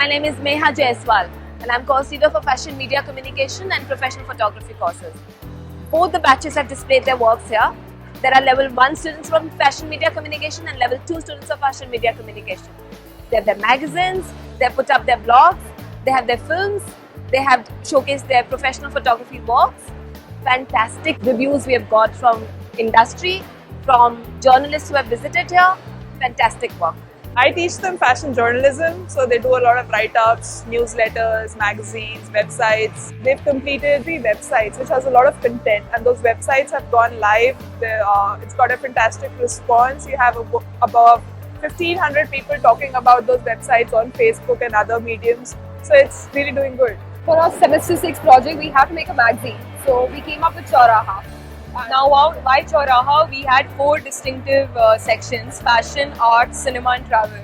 My name is Meha Jaiswal and I'm course leader for Fashion Media Communication and Professional Photography courses. Both the batches have displayed their works here. There are level 1 students from Fashion Media Communication and level 2 students of Fashion Media Communication. They have their magazines, they have put up their blogs, they have their films, they have showcased their professional photography works. Fantastic reviews we have got from industry, from journalists who have visited here. Fantastic work. I teach them fashion journalism, so they do a lot of write-ups, newsletters, magazines, websites. They've completed 3 websites which has a lot of content, and those websites have gone live. It's got a fantastic response. You have above 1,500 people talking about those websites on Facebook and other mediums, so it's really doing good. For our semester 6 project, we have to make a magazine. So we came up with Chauraha. Now, why Chauraha? We had 4 distinctive sections: fashion, art, cinema and travel.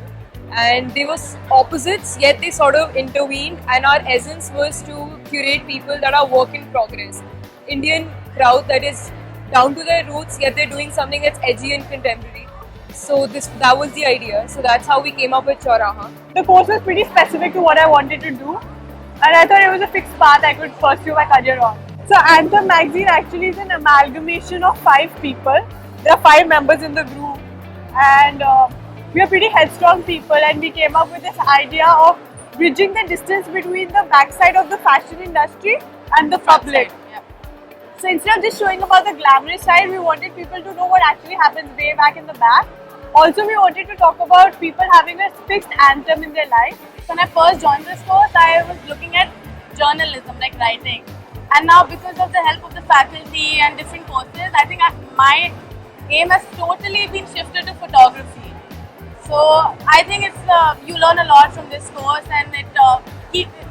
And they were opposites, yet they sort of intervened, and our essence was to curate people that are work in progress. Indian crowd that is down to their roots, yet they're doing something that's edgy and contemporary. So that was the idea. So that's how we came up with Chauraha. The course was pretty specific to what I wanted to do, and I thought it was a fixed path I could pursue my career on. So Anthem magazine actually is an amalgamation of 5 people. There are 5 members in the group, and we are pretty headstrong people, and we came up with this idea of bridging the distance between the backside of the fashion industry and the public. So instead of just showing about the glamorous side, we wanted people to know what actually happens way back in the back. Also, we wanted to talk about people having a fixed anthem in their life. When I first joined this course, I was looking at journalism, like writing. And now, because of the help of the faculty and different courses, I think my aim has totally been shifted to photography. So I think you learn a lot from this course, and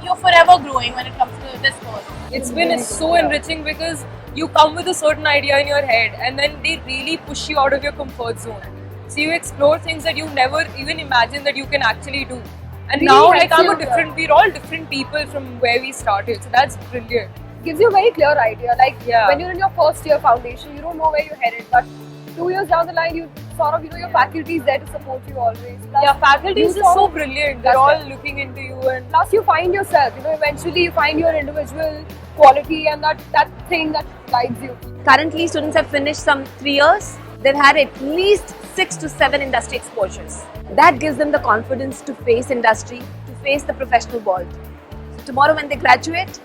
you're forever growing when it comes to this course. It's been so enriching because you come with a certain idea in your head, and then they really push you out of your comfort zone. So you explore things that you never even imagined that you can actually do. And Really now, helps you. we're all different people from where we started. So that's brilliant. Gives you a very clear idea. Like Yeah. when you're in your first year foundation, you don't know where you're headed. But 2 years down the line, you sort of, your faculty is there to support you always. Plus, Yeah, faculty is you just sort so of- brilliant. They're That's all it. looking into you, and Plus, you find yourself. Eventually, you find your individual quality and that thing that guides you. Currently, students have finished some 3 years. They've had at least 6 to 7 industry exposures. That gives them the confidence to face industry, to face the professional world. So tomorrow when they graduate,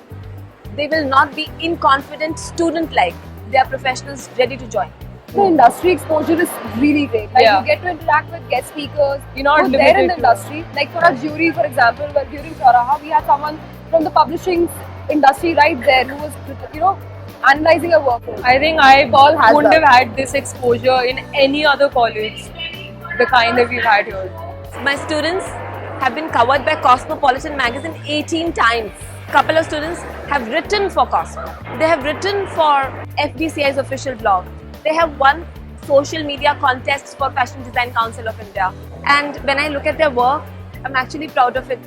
they will not be inconfident student-like. They are professionals ready to join. The industry exposure is really great. Like Yeah. you get to interact with guest speakers. You're not who are there in the limited to- industry. Like for our jury, for example, well, during Chauraha, we had someone from the publishing industry right there who was, analyzing our work. I think I Paul has wouldn't that. have had this exposure in any other college, the kind that we've had here. My students have been covered by Cosmopolitan magazine 18 times. Couple of students have written for Cosmo. They have written for FBCI's official blog. They have won social media contests for Fashion Design Council of India. And when I look at their work, I'm actually proud of it.